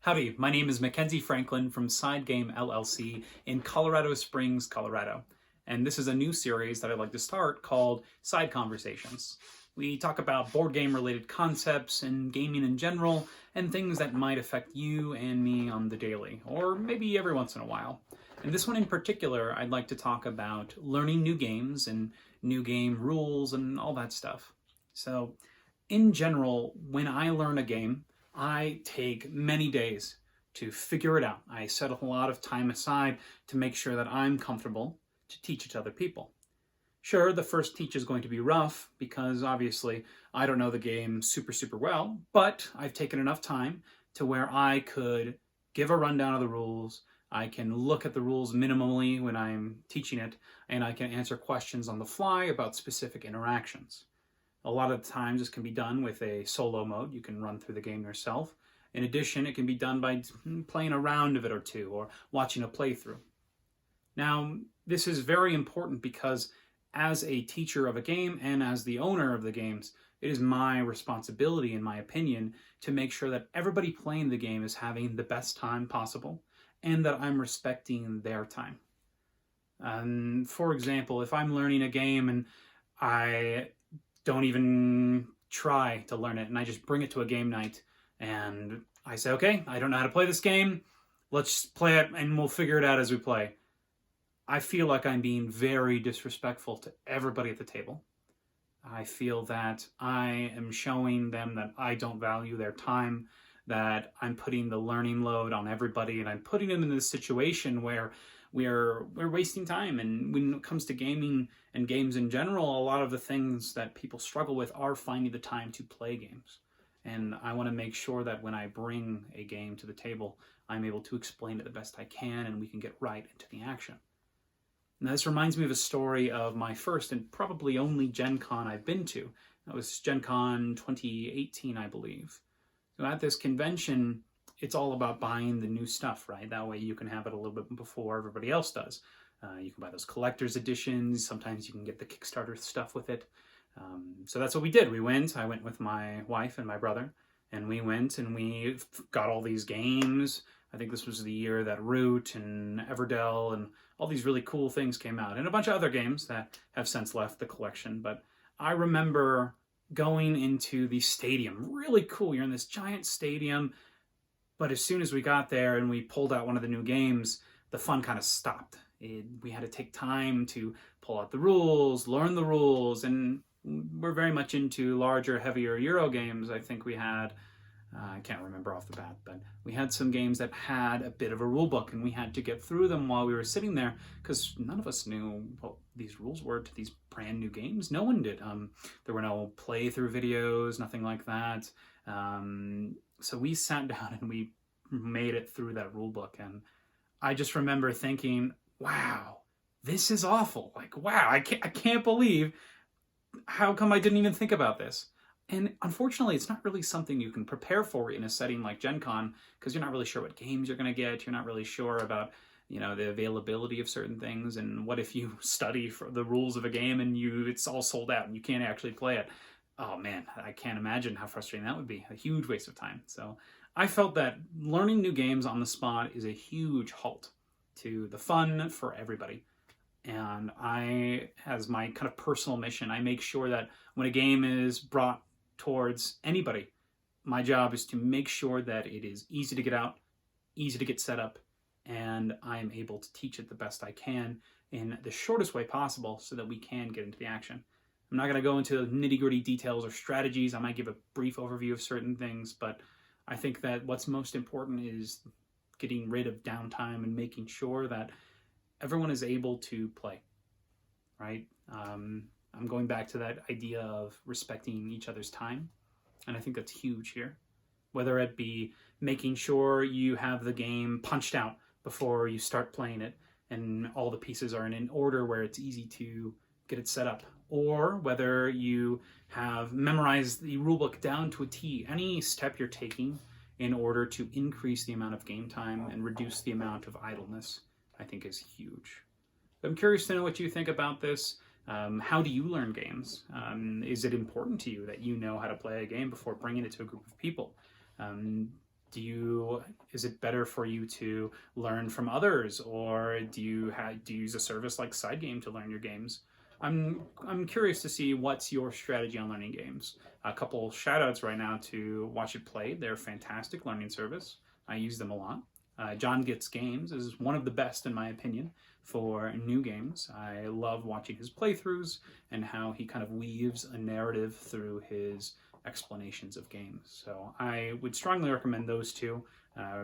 Howdy, my name is Mackenzie Franklin from SideGame LLC in Colorado Springs, Colorado. And this is a new series that I'd like to start called Side Conversations. We talk about board game related concepts and gaming in general and things that might affect you and me on the daily, or maybe every once in a while. And this one in particular, I'd like to talk about learning new games and new game rules and all that stuff. So in general, when I learn a game, I take many days to figure it out. I set a lot of time aside to make sure that I'm comfortable to teach it to other people. Sure, the first teach is going to be rough because obviously I don't know the game super well, but I've taken enough time to where I could give a rundown of the rules. I can look at the rules minimally when I'm teaching it, and I can answer questions on the fly about specific interactions. A lot of times this can be done with a solo mode. You can run through the game yourself. In addition, it can be done by playing a round of it or two or watching a playthrough. Now, this is very important because as a teacher of a game and as the owner of the games, it is my responsibility, in my opinion, to make sure that everybody playing the game is having the best time possible and that I'm respecting their time. For example, if I'm learning a game and I don't even try to learn it, and I just bring it to a game night, and I say, okay, I don't know how to play this game, let's play it, and we'll figure it out as we play. I feel like I'm being very disrespectful to everybody at the table. I feel that I am showing them that I don't value their time, that I'm putting the learning load on everybody, and I'm putting them in this situation where we're wasting time. And when it comes to gaming and games in general, a lot of the things that people struggle with are finding the time to play games. And I want to make sure that when I bring a game to the table, I'm able to explain it the best I can and we can get right into the action. Now, this reminds me of a story of my first and probably only Gen Con I've been to. That was Gen Con 2018, I believe. So at this convention, it's all about buying the new stuff, right? That way you can have it a little bit before everybody else does. You can buy those collector's editions. Sometimes you can get the Kickstarter stuff with it. So that's what we did. I went with my wife and my brother, and we went and we got all these games. I think this was the year that Root and Everdell and all these really cool things came out, and a bunch of other games that have since left the collection. But I remember going into the stadium. Really cool. You're in this giant stadium. But as soon as we got there and we pulled out one of the new games, the fun kind of stopped. We had to take time to pull out the rules, learn the rules, and we're very much into larger, heavier Euro games. I think we had, I can't remember off the bat, but we had some games that had a bit of a rule book, and we had to get through them while we were sitting there because none of us knew what these rules were to these brand new games. No one did. There were no playthrough videos, nothing like that. So we sat down and we made it through that rule book, and I just remember thinking, wow, this is awful. Like, wow, I can't believe, how come I didn't even think about this? And unfortunately, it's not really something you can prepare for in a setting like Gen Con, because you're not really sure what games you're going to get. You're not really sure about, the availability of certain things. And what if you study for the rules of a game and it's all sold out and you can't actually play it? Oh man, I can't imagine how frustrating that would be. A huge waste of time. So I felt that learning new games on the spot is a huge halt to the fun for everybody. And I, as my kind of personal mission, I make sure that when a game is brought towards anybody, my job is to make sure that it is easy to get out, easy to get set up, and I'm able to teach it the best I can in the shortest way possible so that we can get into the action. I'm not going to go into nitty-gritty details or strategies. I might give a brief overview of certain things, but I think that what's most important is getting rid of downtime and making sure that everyone is able to play, right? I'm going back to that idea of respecting each other's time, and I think that's huge here. Whether it be making sure you have the game punched out before you start playing it, and all the pieces are in an order where it's easy to get it set up, or whether you have memorized the rulebook down to a T. Any step you're taking in order to increase the amount of game time and reduce the amount of idleness, I think is huge. I'm curious to know what you think about this. How do you learn games? Is it important to you that you know how to play a game before bringing it to a group of people? Is it better for you to learn from others, or do you use a service like SideGame to learn your games? I'm curious to see what's your strategy on learning games. A couple shout outs right now to Watch It Play. They're a fantastic learning service. I use them a lot. John Gets Games is one of the best in my opinion for new games. I love watching his playthroughs and how he kind of weaves a narrative through his explanations of games. So I would strongly recommend those two.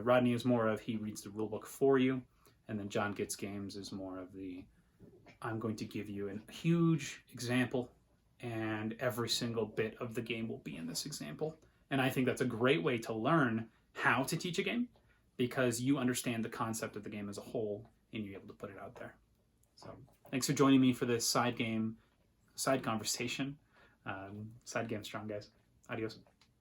Rodney is more of he reads the rulebook for you, and then John Gets Games is more of the I'm going to give you a huge example, and every single bit of the game will be in this example. And I think that's a great way to learn how to teach a game, because you understand the concept of the game as a whole and you're able to put it out there. So thanks for joining me for this side conversation. Side game strong, guys. Adios.